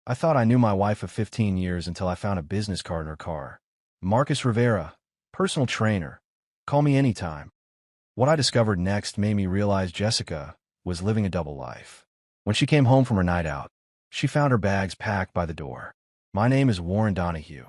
I thought I knew my wife of 15 years until I found a business card in her car. Marcus Rivera, personal trainer. Call me anytime. What I discovered next made me realize Jessica was living a double life. When she came home from her night out, she found her bags packed by the door. My name is Warren Donahue.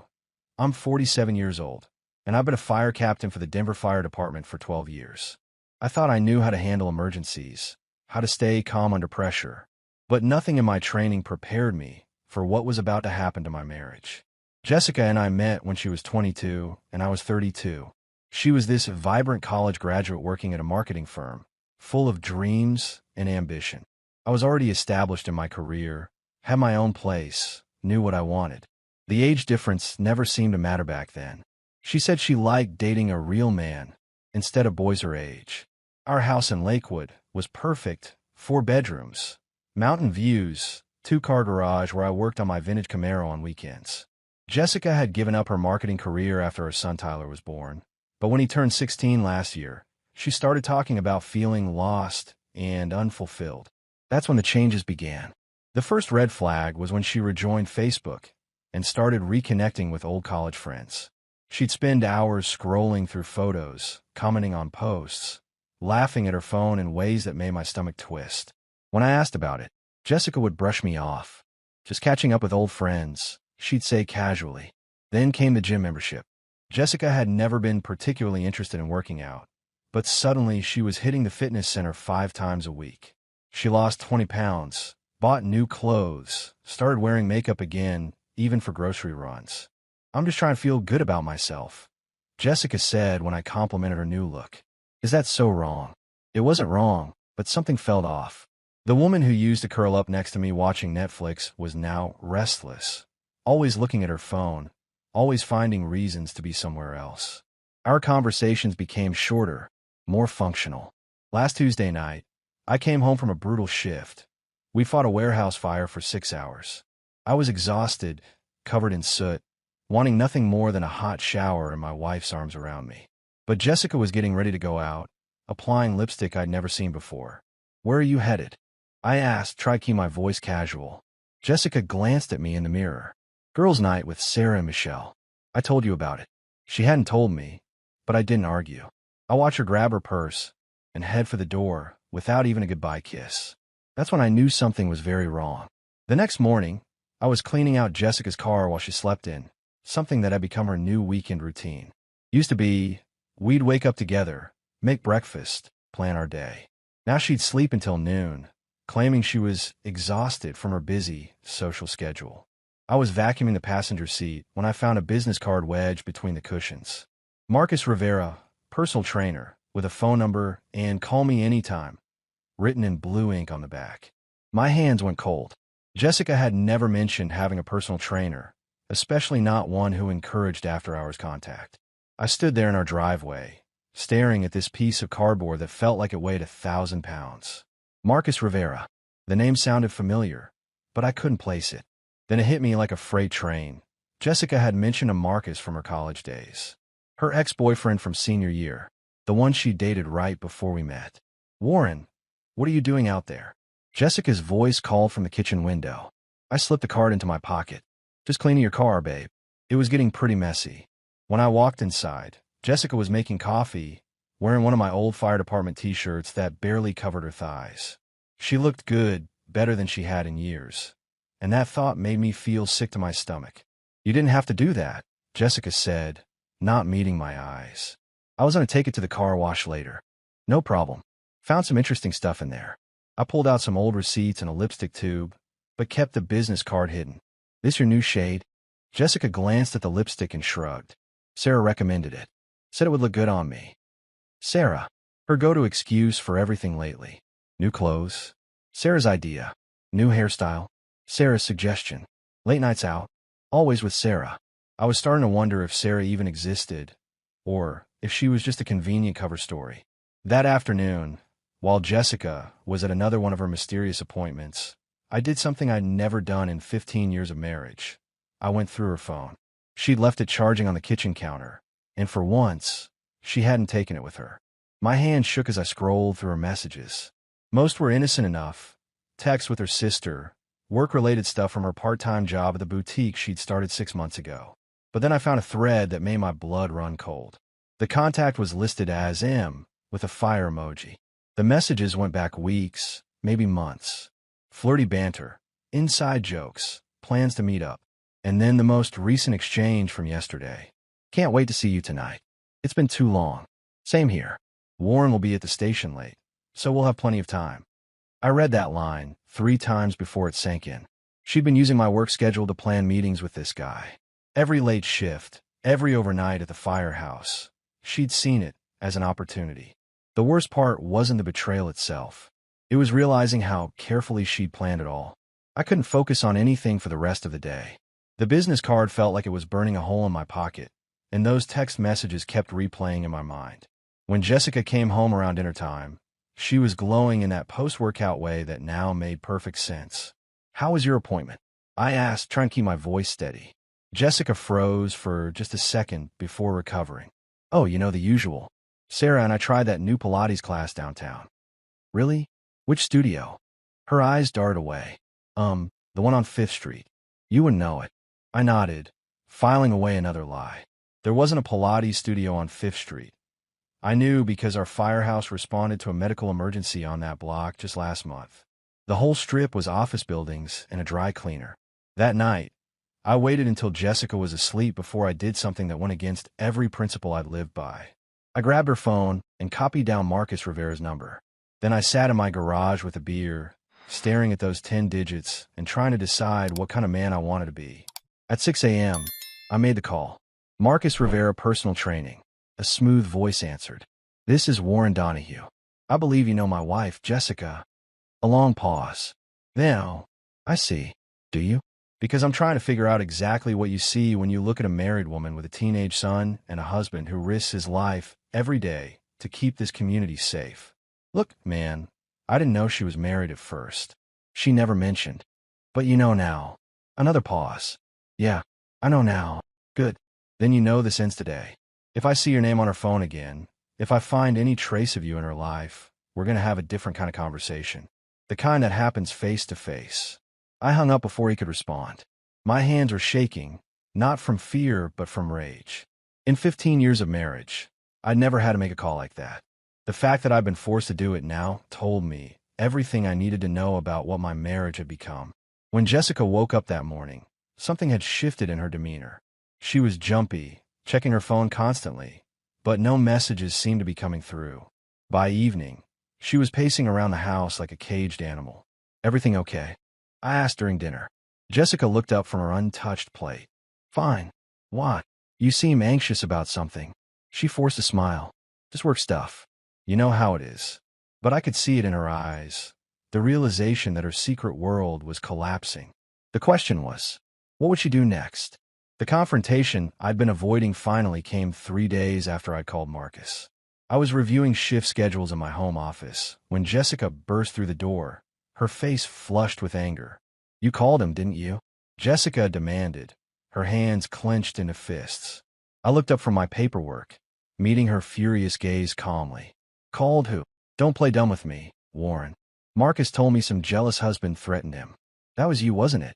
I'm 47 years old, and I've been a fire captain for the Denver Fire Department for 12 years. I thought I knew how to handle emergencies, how to stay calm under pressure, but nothing in my training prepared me for what was about to happen to my marriage. Jessica and I met when she was 22 and I was 32. She was this vibrant college graduate working at a marketing firm, full of dreams and ambition. I was already established in my career, had my own place, knew what I wanted. The age difference never seemed to matter back then. She said she liked dating a real man instead of boys her age. Our house in Lakewood was perfect, 4 bedrooms, mountain views, 2-car garage where I worked on my vintage Camaro on weekends. Jessica had given up her marketing career after her son Tyler was born, but when he turned 16 last year, she started talking about feeling lost and unfulfilled. That's when the changes began. The first red flag was when she rejoined Facebook and started reconnecting with old college friends. She'd spend hours scrolling through photos, commenting on posts, laughing at her phone in ways that made my stomach twist. When I asked about it, Jessica would brush me off. Just catching up with old friends, she'd say casually. Then came the gym membership. Jessica had never been particularly interested in working out, but suddenly she was hitting the fitness center 5 times a week. She lost 20 pounds, bought new clothes, started wearing makeup again, even for grocery runs. I'm just trying to feel good about myself, Jessica said when I complimented her new look. Is that so wrong? It wasn't wrong, but something felt off. The woman who used to curl up next to me watching Netflix was now restless, always looking at her phone, always finding reasons to be somewhere else. Our conversations became shorter, more functional. Last Tuesday night, I came home from a brutal shift. We fought a warehouse fire for 6 hours. I was exhausted, covered in soot, wanting nothing more than a hot shower and my wife's arms around me. But Jessica was getting ready to go out, applying lipstick I'd never seen before. Where are you headed? I asked, trying to keep my voice casual. Jessica glanced at me in the mirror. Girls' night with Sarah and Michelle. I told you about it. She hadn't told me, but I didn't argue. I watched her grab her purse and head for the door without even a goodbye kiss. That's when I knew something was very wrong. The next morning, I was cleaning out Jessica's car while she slept in, something that had become her new weekend routine. Used to be, we'd wake up together, make breakfast, plan our day. Now she'd sleep until noon, claiming she was exhausted from her busy social schedule. I was vacuuming the passenger seat when I found a business card wedged between the cushions. Marcus Rivera, personal trainer, with a phone number and call me anytime, written in blue ink on the back. My hands went cold. Jessica had never mentioned having a personal trainer, especially not one who encouraged after-hours contact. I stood there in our driveway, staring at this piece of cardboard that felt like it weighed 1,000 pounds. Marcus Rivera. The name sounded familiar, but I couldn't place it. Then it hit me like a freight train. Jessica had mentioned a Marcus from her college days. Her ex-boyfriend from senior year, the one she dated right before we met. Warren, what are you doing out there? Jessica's voice called from the kitchen window. I slipped the card into my pocket. Just cleaning your car, babe. It was getting pretty messy. When I walked inside, Jessica was making coffee, wearing one of my old fire department t-shirts that barely covered her thighs. She looked good, better than she had in years, and that thought made me feel sick to my stomach. You didn't have to do that, Jessica said, not meeting my eyes. I was going to take it to the car wash later. No problem. Found some interesting stuff in there. I pulled out some old receipts and a lipstick tube, but kept the business card hidden. This your new shade? Jessica glanced at the lipstick and shrugged. Sarah recommended it. Said it would look good on me. Sarah, her go-to excuse for everything lately. New clothes. Sarah's idea. New hairstyle. Sarah's suggestion. Late nights out. Always with Sarah. I was starting to wonder if Sarah even existed, or if she was just a convenient cover story. That afternoon, while Jessica was at another one of her mysterious appointments, I did something I'd never done in 15 years of marriage. I went through her phone. She'd left it charging on the kitchen counter, and for once, she hadn't taken it with her. My hand shook as I scrolled through her messages. Most were innocent enough. Texts with her sister, work-related stuff from her part-time job at the boutique she'd started 6 months ago. But then I found a thread that made my blood run cold. The contact was listed as M, with a fire emoji. The messages went back weeks, maybe months. Flirty banter, inside jokes, plans to meet up. And then the most recent exchange from yesterday. Can't wait to see you tonight. It's been too long. Same here. Warren will be at the station late, so we'll have plenty of time. I read that line 3 times before it sank in. She'd been using my work schedule to plan meetings with this guy. Every late shift, every overnight at the firehouse. She'd seen it as an opportunity. The worst part wasn't the betrayal itself. It was realizing how carefully she'd planned it all. I couldn't focus on anything for the rest of the day. The business card felt like it was burning a hole in my pocket, and those text messages kept replaying in my mind. When Jessica came home around dinner time, she was glowing in that post-workout way that now made perfect sense. "How was your appointment?" I asked, trying to keep my voice steady. Jessica froze for just a second before recovering. "Oh, you know the usual. Sarah and I tried that new Pilates class downtown." "Really? Which studio?" Her eyes darted away. The one on 5th Street. You wouldn't know it." I nodded, filing away another lie. There wasn't a Pilates studio on 5th Street. I knew because our firehouse responded to a medical emergency on that block just last month. The whole strip was office buildings and a dry cleaner. That night, I waited until Jessica was asleep before I did something that went against every principle I'd lived by. I grabbed her phone and copied down Marcus Rivera's number. Then I sat in my garage with a beer, staring at those 10 digits and trying to decide what kind of man I wanted to be. At 6 a.m., I made the call. "Marcus Rivera Personal Training." A smooth voice answered. "This is Warren Donahue. I believe you know my wife, Jessica." A long pause. "Then, oh, I see. Do you? Because I'm trying to figure out exactly what you see when you look at a married woman with a teenage son and a husband who risks his life every day to keep this community safe." "Look, man, I didn't know she was married at first. She never mentioned. But you know now." Another pause. "Yeah, I know now." "Good. Then you know this ends today. If I see your name on her phone again, if I find any trace of you in her life, we're going to have a different kind of conversation. The kind that happens face to face." I hung up before he could respond. My hands were shaking, not from fear, but from rage. In 15 years of marriage, I'd never had to make a call like that. The fact that I'd been forced to do it now told me everything I needed to know about what my marriage had become. When Jessica woke up that morning, something had shifted in her demeanor. She was jumpy, checking her phone constantly, but no messages seemed to be coming through. By evening, she was pacing around the house like a caged animal. "Everything okay?" I asked during dinner. Jessica looked up from her untouched plate. "Fine. What? You seem anxious about something." She forced a smile. "Just work stuff. You know how it is." But I could see it in her eyes, the realization that her secret world was collapsing. The question was, what would she do next? The confrontation I'd been avoiding finally came 3 days after I called Marcus. I was reviewing shift schedules in my home office when Jessica burst through the door, her face flushed with anger. "You called him, didn't you?" Jessica demanded, her hands clenched into fists. I looked up from my paperwork, meeting her furious gaze calmly. "Called who?" "Don't play dumb with me, Warren. Marcus told me some jealous husband threatened him." "That was you, wasn't it?"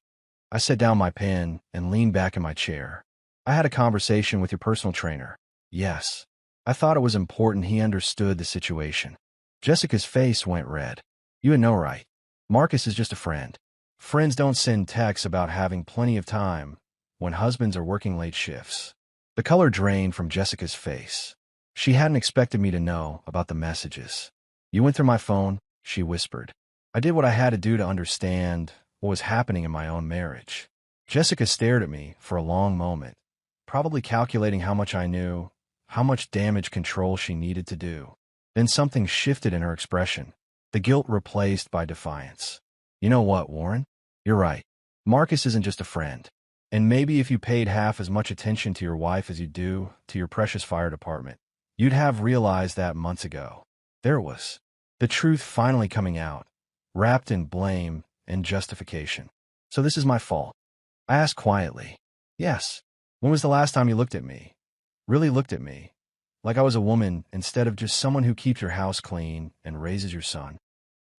I set down my pen and leaned back in my chair. "I had a conversation with your personal trainer." "Yes." I thought it was important he understood the situation. Jessica's face went red. "You had no right. Marcus is just a friend. Friends don't send texts about having plenty of time when husbands are working late shifts." The color drained from Jessica's face. She hadn't expected me to know about the messages. "You went through my phone," she whispered. "I did what I had to do to understand what was happening in my own marriage." Jessica stared at me for a long moment, probably calculating how much I knew, how much damage control she needed to do. Then something shifted in her expression, the guilt replaced by defiance. "You know what, Warren? You're right. Marcus isn't just a friend. And maybe if you paid half as much attention to your wife as you do to your precious fire department, you'd have realized that months ago." There it was, the truth finally coming out, wrapped in blame and justification. "So this is my fault?" I asked quietly. "Yes. When was the last time you looked at me? Really looked at me? Like I was a woman instead of just someone who keeps your house clean and raises your son?"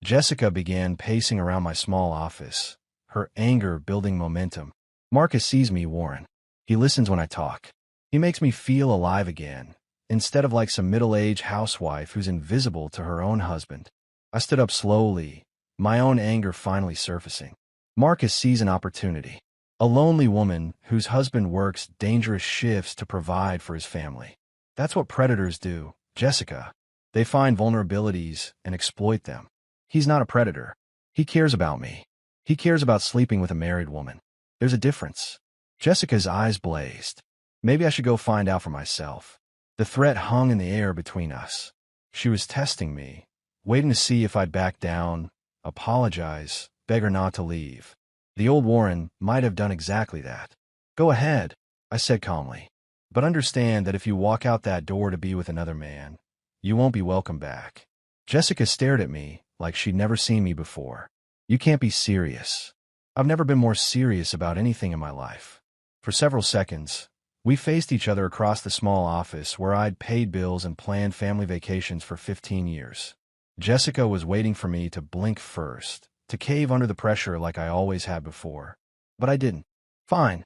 Jessica began pacing around my small office, her anger building momentum. Marcus sees me, Warren. He listens when I talk. He makes me feel alive again, instead of like some middle-aged housewife who's invisible to her own husband. I stood up slowly, my own anger finally surfacing. Marcus sees an opportunity. A lonely woman whose husband works dangerous shifts to provide for his family. That's what predators do, Jessica. They find vulnerabilities and exploit them. He's not a predator. He cares about me. He cares about sleeping with a married woman. There's a difference. Jessica's eyes blazed. Maybe I should go find out for myself. The threat hung in the air between us. She was testing me, waiting to see if I'd back down, apologize, beg her not to leave. The old Warren might have done exactly that. Go ahead, I said calmly. But understand that if you walk out that door to be with another man, you won't be welcome back. Jessica stared at me like she'd never seen me before. You can't be serious. I've never been more serious about anything in my life. For several seconds, we faced each other across the small office where I'd paid bills and planned family vacations for 15 years. Jessica was waiting for me to blink first, to cave under the pressure like I always had before. But I didn't. Fine,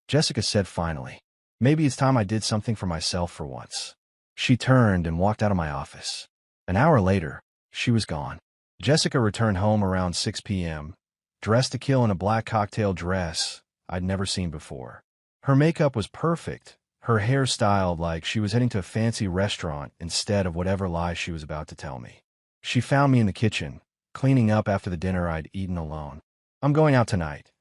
Jessica said finally. Maybe it's time I did something for myself for once. She turned and walked out of my office. An hour later, she was gone. Jessica returned home around 6 p.m., dressed to kill in a black cocktail dress I'd never seen before. Her makeup was perfect, her hair styled like she was heading to a fancy restaurant instead of whatever lie she was about to tell me. She found me in the kitchen, cleaning up after the dinner I'd eaten alone. I'm going out tonight,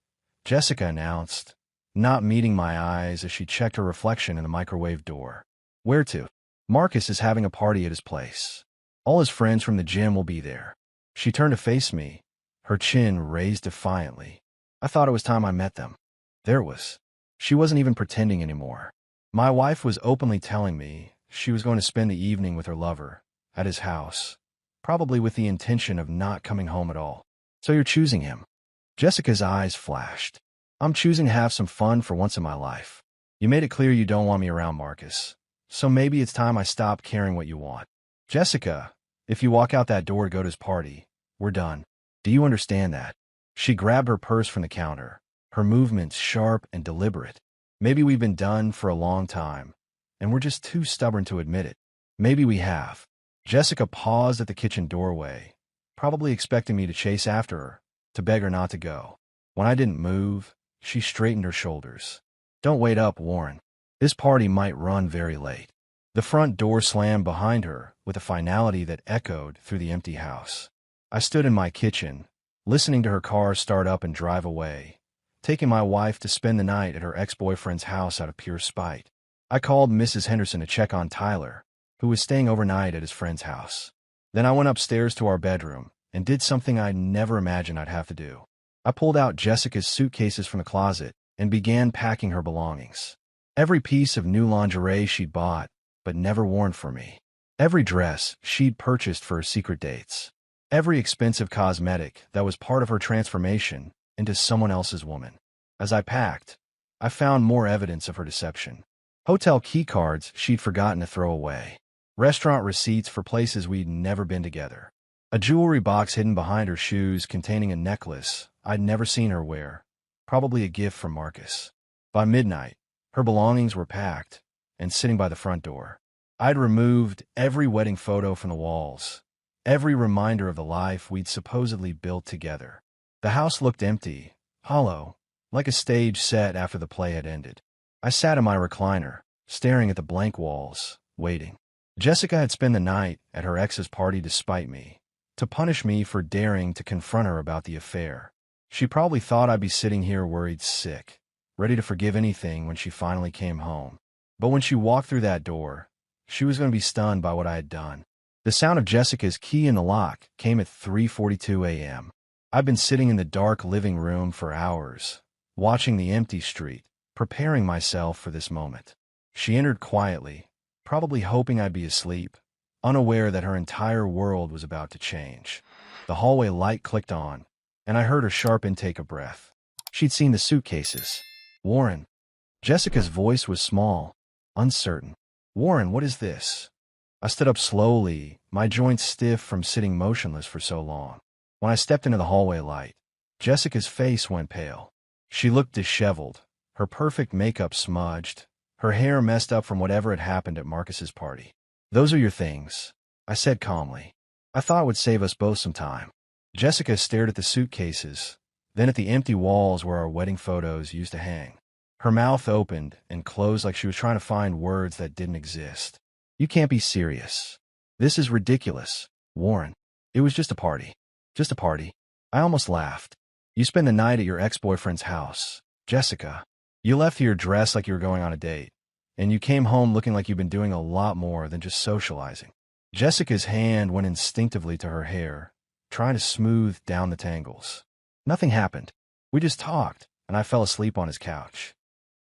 Jessica announced, not meeting my eyes as she checked her reflection in the microwave door. Where to? Marcus is having a party at his place. All his friends from the gym will be there. She turned to face me, her chin raised defiantly. I thought it was time I met them. There it was. She wasn't even pretending anymore. My wife was openly telling me she was going to spend the evening with her lover, at his house, probably with the intention of not coming home at all. So you're choosing him. Jessica's eyes flashed. I'm choosing to have some fun for once in my life. You made it clear you don't want me around, Marcus. So maybe it's time I stop caring what you want. Jessica, if you walk out that door to go to his party, we're done. Do you understand that? She grabbed her purse from the counter, her movements sharp and deliberate. Maybe we've been done for a long time, and we're just too stubborn to admit it. Maybe we have. Jessica paused at the kitchen doorway, probably expecting me to chase after her, to beg her not to go. When I didn't move, she straightened her shoulders. Don't wait up, Warren. This party might run very late. The front door slammed behind her with a finality that echoed through the empty house. I stood in my kitchen, listening to her car start up and drive away, taking my wife to spend the night at her ex-boyfriend's house out of pure spite. I called Mrs. Henderson to check on Tyler, who was staying overnight at his friend's house. Then I went upstairs to our bedroom and did something I never imagined I'd have to do. I pulled out Jessica's suitcases from the closet and began packing her belongings. Every piece of new lingerie she'd bought, but never worn for me. Every dress she'd purchased for her secret dates. Every expensive cosmetic that was part of her transformation into someone else's woman. As I packed, I found more evidence of her deception. Hotel key cards she'd forgotten to throw away. Restaurant receipts for places we'd never been together. A jewelry box hidden behind her shoes containing a necklace I'd never seen her wear, probably a gift from Marcus. By midnight, her belongings were packed and sitting by the front door. I'd removed every wedding photo from the walls, every reminder of the life we'd supposedly built together. The house looked empty, hollow, like a stage set after the play had ended. I sat in my recliner, staring at the blank walls, waiting. Jessica had spent the night at her ex's party to spite me, to punish me for daring to confront her about the affair. She probably thought I'd be sitting here worried sick, ready to forgive anything when she finally came home. But when she walked through that door, she was going to be stunned by what I had done. The sound of Jessica's key in the lock came at 3:42 a.m. I'd been sitting in the dark living room for hours, watching the empty street, preparing myself for this moment. She entered quietly, probably hoping I'd be asleep, unaware that her entire world was about to change. The hallway light clicked on, and I heard her sharp intake of breath. She'd seen the suitcases. Warren. Jessica's voice was small, uncertain. Warren, what is this? I stood up slowly, my joints stiff from sitting motionless for so long. When I stepped into the hallway light, Jessica's face went pale. She looked disheveled, her perfect makeup smudged, her hair messed up from whatever had happened at Marcus's party. "Those are your things," I said calmly. "I thought it would save us both some time." Jessica stared at the suitcases, then at the empty walls where our wedding photos used to hang. Her mouth opened and closed like she was trying to find words that didn't exist. "You can't be serious. This is ridiculous, Warren. It was just a party." "Just a party?" I almost laughed. "You spent the night at your ex-boyfriend's house, Jessica. You left here dressed like you were going on a date, and you came home looking like you've been doing a lot more than just socializing." Jessica's hand went instinctively to her hair, trying to smooth down the tangles. "Nothing happened. We just talked, and I fell asleep on his couch."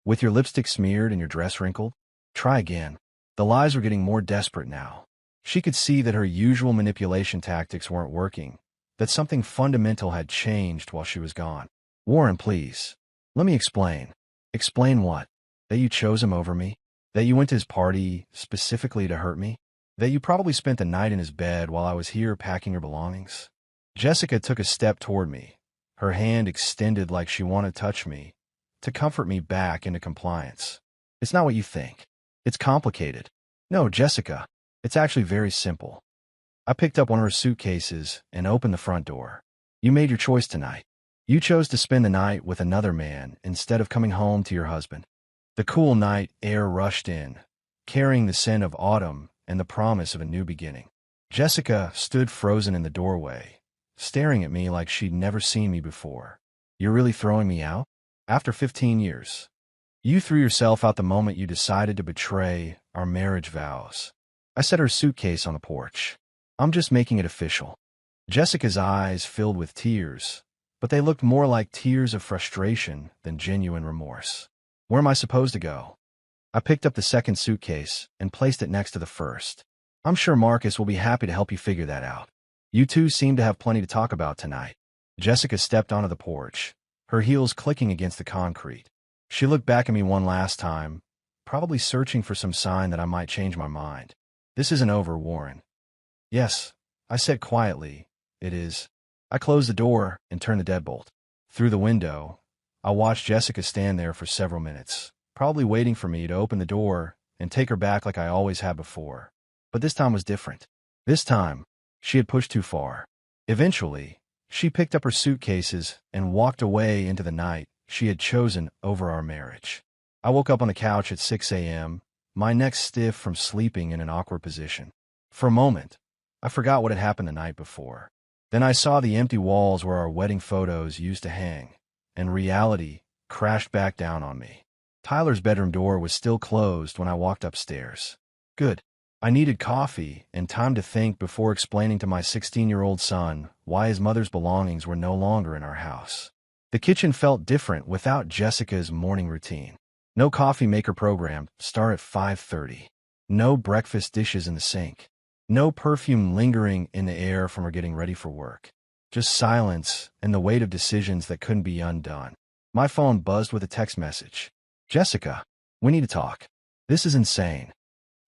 "With your lipstick smeared and your dress wrinkled?" "Try again." The lies were getting more desperate now. She could see that her usual manipulation tactics weren't working, that something fundamental had changed while she was gone. "Warren, please. Let me explain." "Explain what?" "That you chose him over me? That you went to his party specifically to hurt me? That you probably spent the night in his bed while I was here packing your belongings?" Jessica took a step toward me, her hand extended like she wanted to touch me, to comfort me back into compliance. "It's not what you think. It's complicated." "No, Jessica. It's actually very simple." I picked up one of her suitcases and opened the front door. "You made your choice tonight. You chose to spend the night with another man instead of coming home to your husband." The cool night air rushed in, carrying the scent of autumn and the promise of a new beginning. Jessica stood frozen in the doorway, staring at me like she'd never seen me before. "You're really throwing me out? After 15 years? You threw yourself out the moment you decided to betray our marriage vows." I set her suitcase on the porch. "I'm just making it official." Jessica's eyes filled with tears, but they looked more like tears of frustration than genuine remorse. "Where am I supposed to go?" I picked up the second suitcase and placed it next to the first. "I'm sure Marcus will be happy to help you figure that out. You two seem to have plenty to talk about tonight." Jessica stepped onto the porch, her heels clicking against the concrete. She looked back at me one last time, probably searching for some sign that I might change my mind. "This isn't over, Warren." "Yes," I said quietly, "it is." I closed the door and turned the deadbolt. Through the window, I watched Jessica stand there for several minutes, probably waiting for me to open the door and take her back like I always had before. But this time was different. This time, she had pushed too far. Eventually, she picked up her suitcases and walked away into the night she had chosen over our marriage. I woke up on the couch at 6 a.m., my neck stiff from sleeping in an awkward position. For a moment, I forgot what had happened the night before. Then I saw the empty walls where our wedding photos used to hang, and reality crashed back down on me. Tyler's bedroom door was still closed when I walked upstairs. Good. I needed coffee and time to think before explaining to my 16-year-old son why his mother's belongings were no longer in our house. The kitchen felt different without Jessica's morning routine. No coffee maker programmed, start at 5:30. No breakfast dishes in the sink. No perfume lingering in the air from her getting ready for work. Just silence and the weight of decisions that couldn't be undone. My phone buzzed with a text message. "Jessica, we need to talk. This is insane."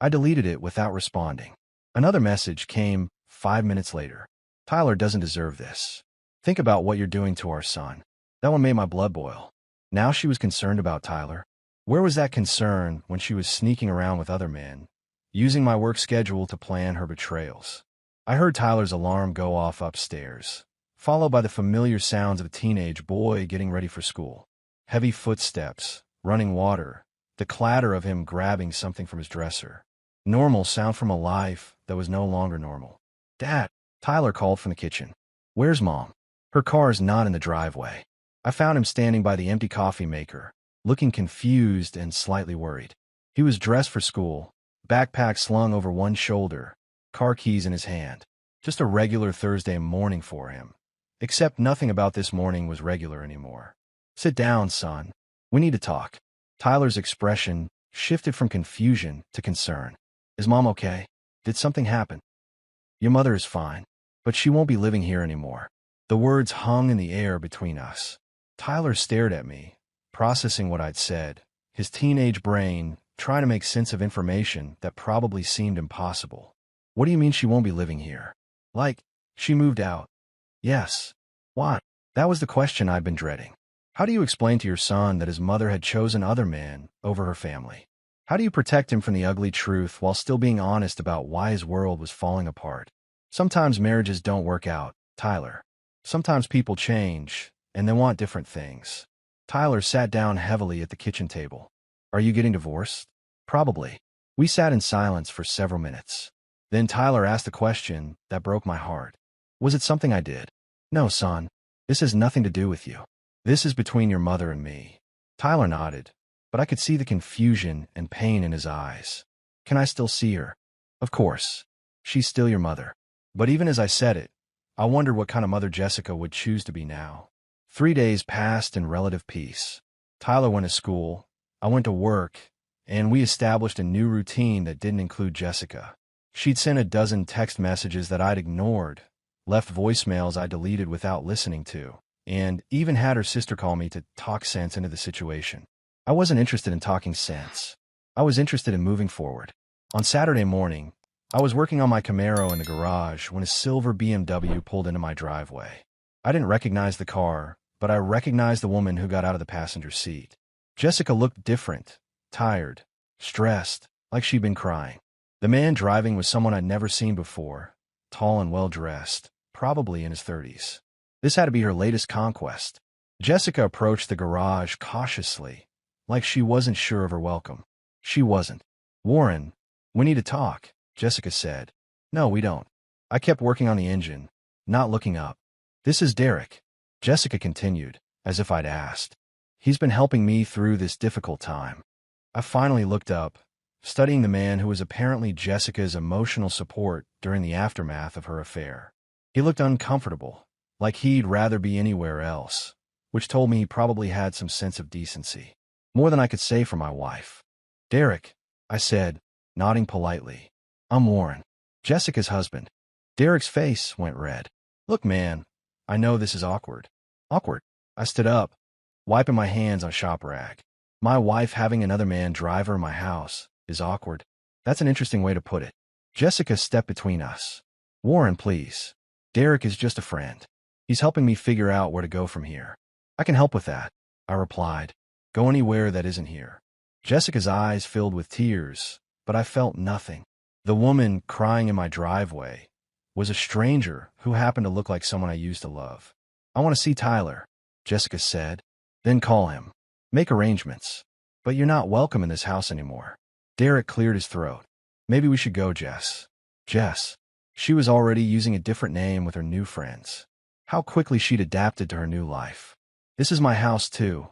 I deleted it without responding. Another message came 5 minutes later. "Tyler doesn't deserve this. Think about what you're doing to our son." That one made my blood boil. Now she was concerned about Tyler. Where was that concern when she was sneaking around with other men, using my work schedule to plan her betrayals? I heard Tyler's alarm go off upstairs, followed by the familiar sounds of a teenage boy getting ready for school. Heavy footsteps, running water, the clatter of him grabbing something from his dresser. Normal sound from a life that was no longer normal. "Dad," Tyler called from the kitchen. "Where's Mom?" "Her car's not in the driveway." I found him standing by the empty coffee maker, looking confused and slightly worried. He was dressed for school, backpack slung over one shoulder, car keys in his hand. Just a regular Thursday morning for him. Except nothing about this morning was regular anymore. "Sit down, son. We need to talk." Tyler's expression shifted from confusion to concern. "Is Mom okay? Did something happen?" "Your mother is fine, but she won't be living here anymore." The words hung in the air between us. Tyler stared at me, processing what I'd said, his teenage brain trying to make sense of information that probably seemed impossible. "What do you mean she won't be living here?" "Like, she moved out." "Yes." "Why?" That was the question I'd been dreading. How do you explain to your son that his mother had chosen other men over her family? How do you protect him from the ugly truth while still being honest about why his world was falling apart? Sometimes marriages don't work out, Tyler. Sometimes people change, and they want different things. Tyler sat down heavily at the kitchen table. Are you getting divorced? Probably. We sat in silence for several minutes. Then Tyler asked a question that broke my heart. Was it something I did? No, son. This has nothing to do with you. This is between your mother and me. Tyler nodded, but I could see the confusion and pain in his eyes. Can I still see her? Of course. She's still your mother. But even as I said it, I wondered what kind of mother Jessica would choose to be now. 3 days passed in relative peace. Tyler went to school, I went to work, and we established a new routine that didn't include Jessica. She'd sent a dozen text messages that I'd ignored, left voicemails I deleted without listening to, and even had her sister call me to talk sense into the situation. I wasn't interested in talking sense. I was interested in moving forward. On Saturday morning, I was working on my Camaro in the garage when a silver BMW pulled into my driveway. I didn't recognize the car, but I recognized the woman who got out of the passenger seat. Jessica looked different, tired, stressed, like she'd been crying. The man driving was someone I'd never seen before, tall and well-dressed, probably in his 30s. This had to be her latest conquest. Jessica approached the garage cautiously, like she wasn't sure of her welcome. She wasn't. Warren, we need to talk, Jessica said. No, we don't. I kept working on the engine, not looking up. This is Derek, Jessica continued, as if I'd asked. He's been helping me through this difficult time. I finally looked up, studying the man who was apparently Jessica's emotional support during the aftermath of her affair. He looked uncomfortable, like he'd rather be anywhere else, which told me he probably had some sense of decency. More than I could say for my wife. Derek, I said, nodding politely. I'm Warren, Jessica's husband. Derek's face went red. Look, man, I know this is awkward. Awkward. I stood up, wiping my hands on a shop rag. My wife having another man drive her in my house is awkward. That's an interesting way to put it. Jessica stepped between us. Warren, please. Derek is just a friend. He's helping me figure out where to go from here. I can help with that, I replied. Go anywhere that isn't here. Jessica's eyes filled with tears, but I felt nothing. The woman crying in my driveway was a stranger who happened to look like someone I used to love. I want to see Tyler, Jessica said. Then call him. Make arrangements. But you're not welcome in this house anymore. Derek cleared his throat. Maybe we should go, Jess. Jess. She was already using a different name with her new friends. How quickly she'd adapted to her new life. This is my house, too,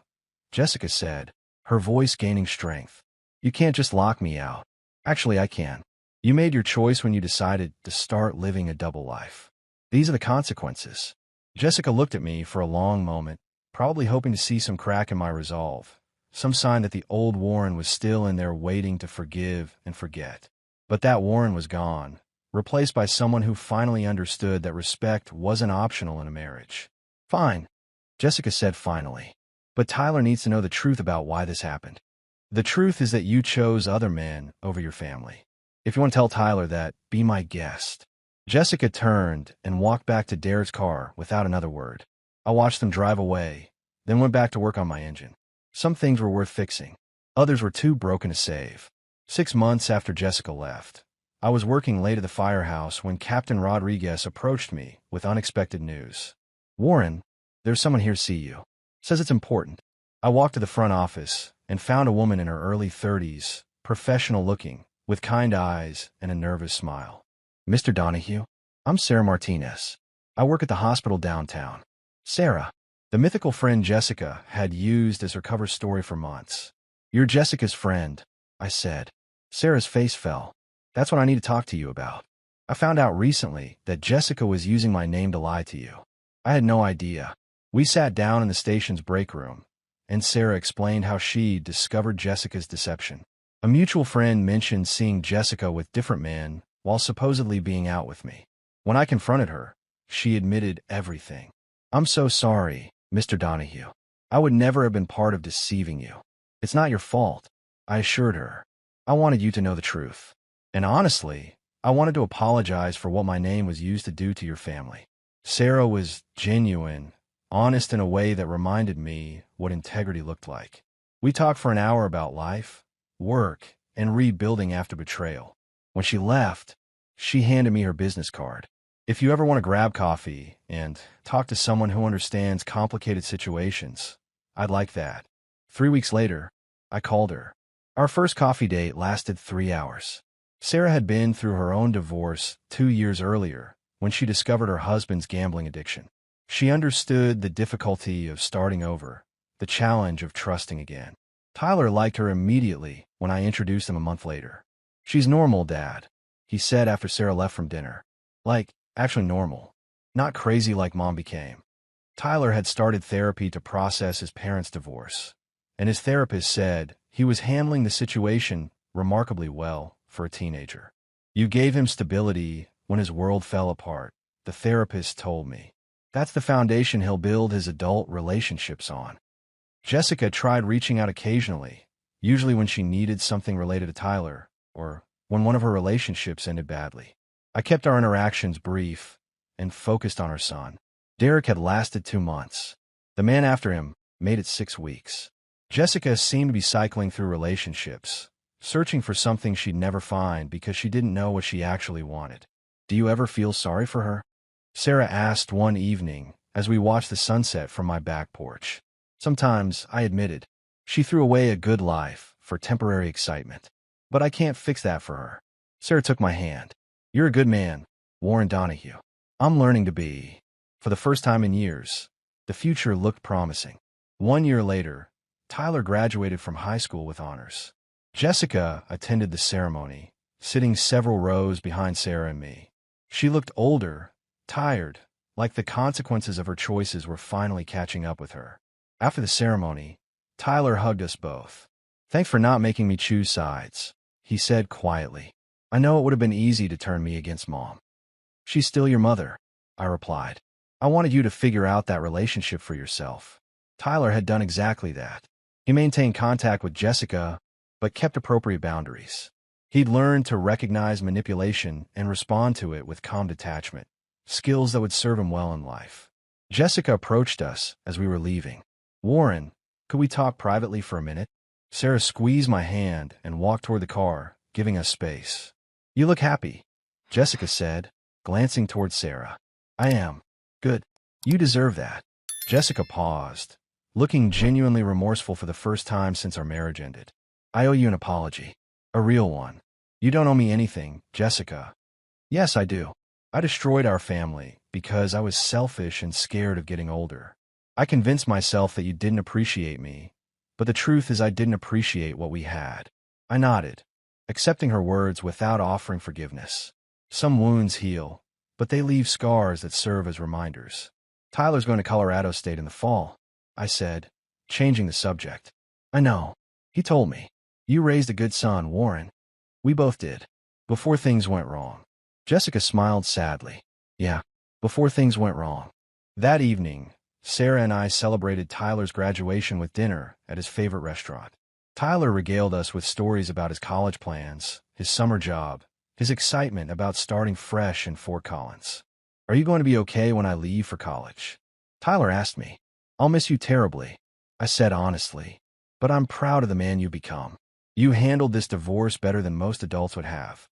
Jessica said, her voice gaining strength. You can't just lock me out. Actually, I can. You made your choice when you decided to start living a double life. These are the consequences. Jessica looked at me for a long moment, probably hoping to see some crack in my resolve, some sign that the old Warren was still in there waiting to forgive and forget. But that Warren was gone, replaced by someone who finally understood that respect wasn't optional in a marriage. Fine, Jessica said finally. But Tyler needs to know the truth about why this happened. The truth is that you chose other men over your family. If you want to tell Tyler that, be my guest. Jessica turned and walked back to Derek's car without another word. I watched them drive away, then went back to work on my engine. Some things were worth fixing. Others were too broken to save. 6 months after Jessica left, I was working late at the firehouse when Captain Rodriguez approached me with unexpected news. Warren, there's someone here to see you. Says it's important. I walked to the front office and found a woman in her early 30s, professional looking, with kind eyes and a nervous smile. Mr. Donahue, I'm Sarah Martinez. I work at the hospital downtown. Sarah, the mythical friend Jessica had used as her cover story for months. You're Jessica's friend, I said. Sarah's face fell. That's what I need to talk to you about. I found out recently that Jessica was using my name to lie to you. I had no idea. We sat down in the station's break room, and Sarah explained how she discovered Jessica's deception. A mutual friend mentioned seeing Jessica with different men while supposedly being out with me. When I confronted her, she admitted everything. I'm so sorry, Mr. Donahue. I would never have been part of deceiving you. It's not your fault, I assured her. I wanted you to know the truth. And honestly, I wanted to apologize for what my name was used to do to your family. Sarah was genuine, honest in a way that reminded me what integrity looked like. We talked for an hour about life, work, and rebuilding after betrayal. When she left, she handed me her business card. If you ever want to grab coffee and talk to someone who understands complicated situations, I'd like that. 3 weeks later, I called her. Our first coffee date lasted 3 hours. Sarah had been through her own divorce 2 years earlier when she discovered her husband's gambling addiction. She understood the difficulty of starting over, the challenge of trusting again. Tyler liked her immediately when I introduced him a month later. "She's normal, Dad," he said after Sarah left from dinner. Like, actually normal. Not crazy like Mom became. Tyler had started therapy to process his parents' divorce, and his therapist said he was handling the situation remarkably well for a teenager. "You gave him stability when his world fell apart," the therapist told me. "That's the foundation he'll build his adult relationships on." Jessica tried reaching out occasionally, usually when she needed something related to Tyler, or when one of her relationships ended badly. I kept our interactions brief and focused on her son. Derek had lasted 2 months. The man after him made it 6 weeks. Jessica seemed to be cycling through relationships, searching for something she'd never find because she didn't know what she actually wanted. "Do you ever feel sorry for her?" Sarah asked one evening as we watched the sunset from my back porch. "Sometimes," I admitted. "She threw away a good life for temporary excitement. But I can't fix that for her." Sarah took my hand. "You're a good man, Warren Donahue." I'm learning to be. For the first time in years, the future looked promising. 1 year later, Tyler graduated from high school with honors. Jessica attended the ceremony, sitting several rows behind Sarah and me. She looked older, tired, like the consequences of her choices were finally catching up with her. After the ceremony, Tyler hugged us both. "Thanks for not making me choose sides," he said quietly. "I know it would have been easy to turn me against Mom." "She's still your mother," I replied. "I wanted you to figure out that relationship for yourself." Tyler had done exactly that. He maintained contact with Jessica, but kept appropriate boundaries. He'd learned to recognize manipulation and respond to it with calm detachment, skills that would serve him well in life. Jessica approached us as we were leaving. "Warren, could we talk privately for a minute?" Sarah squeezed my hand and walked toward the car, giving us space. "You look happy," Jessica said, glancing toward Sarah. "I am. Good. You deserve that." Jessica paused, looking genuinely remorseful for the first time since our marriage ended. "I owe you an apology. A real one." "You don't owe me anything, Jessica." "Yes, I do. I destroyed our family because I was selfish and scared of getting older. I convinced myself that you didn't appreciate me, but the truth is I didn't appreciate what we had." I nodded, accepting her words without offering forgiveness. Some wounds heal, but they leave scars that serve as reminders. "Tyler's going to Colorado State in the fall," I said, changing the subject. "I know. He told me. You raised a good son, Warren." "We both did. Before things went wrong." Jessica smiled sadly. "Yeah, before things went wrong." That evening, Sarah and I celebrated Tyler's graduation with dinner at his favorite restaurant. Tyler regaled us with stories about his college plans, his summer job, his excitement about starting fresh in Fort Collins. "Are you going to be okay when I leave for college?" Tyler asked me. "I'll miss you terribly," I said honestly, "but I'm proud of the man you've become. You handled this divorce better than most adults would have."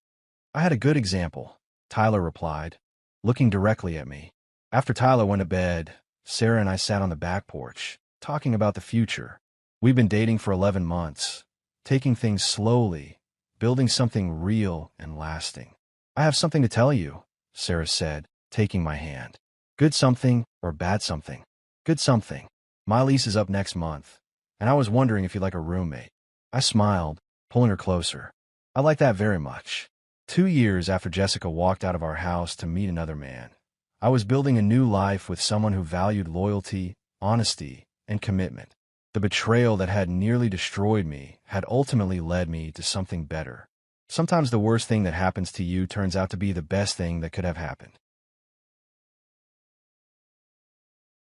"I had a good example," Tyler replied, looking directly at me. After Tyler went to bed, Sarah and I sat on the back porch, talking about the future. We've been dating for 11 months, taking things slowly, building something real and lasting. "I have something to tell you," Sarah said, taking my hand. "Good something or bad something?" "Good something. My lease is up next month, and I was wondering if you'd like a roommate." I smiled, pulling her closer. "I like that very much." 2 years after Jessica walked out of our house to meet another man, I was building a new life with someone who valued loyalty, honesty, and commitment. The betrayal that had nearly destroyed me had ultimately led me to something better. Sometimes the worst thing that happens to you turns out to be the best thing that could have happened.